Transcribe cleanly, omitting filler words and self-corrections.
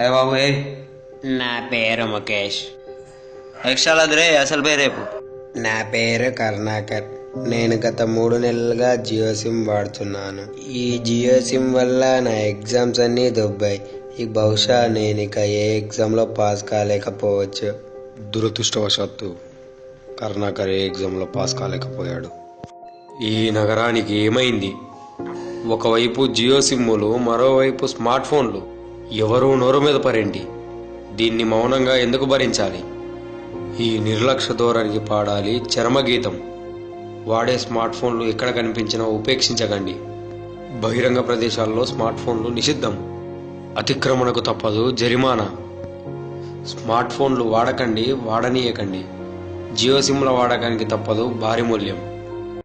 ఏ బాబు ఏ నా పేరు ముఖేష్. ఎక్స్ట్రా అదిరే అసలు పేరు రేపు. నా పేరు కరుణాకర్. నేను గత 3 నెలలుగా జియో సిమ్ వాడుతున్నాను. ఈ జియో సిమ్ వల్ల నా ఎగ్జామ్స్ అన్నీ దొబ్బాయి. బహుశా నేను ఇక ఏ ఎగ్జామ్లో పాస్ కాలేకపోవచ్చు. దురదృష్టవశాత్తు కరుణాకర్ ఏ ఎగ్జామ్లో పాస్ కాలేకపోయాడు. ఈ నగరానికి ఏమైంది? ఒకవైపు జియో సిమ్ములు, మరోవైపు స్మార్ట్ ఫోన్లు. ఎవరూ నోరు మీద పరేంటి? దీన్ని మౌనంగా ఎందుకు భరించాలి? ఈ నిర్లక్ష్య ధోరణికి పాడాలి చరమగీతం. వాడే స్మార్ట్ ఫోన్లు ఎక్కడ కనిపించినా ఉపేక్షించకండి. బహిరంగ ప్రదేశాల్లో స్మార్ట్ ఫోన్లు నిషిద్ధం. అతిక్రమణకు తప్పదు జరిమానా. స్మార్ట్ ఫోన్లు వాడకండి, వాడనీయకండి. జియో సిమ్ల వాడకానికి తప్పదు భారీ మూల్యం.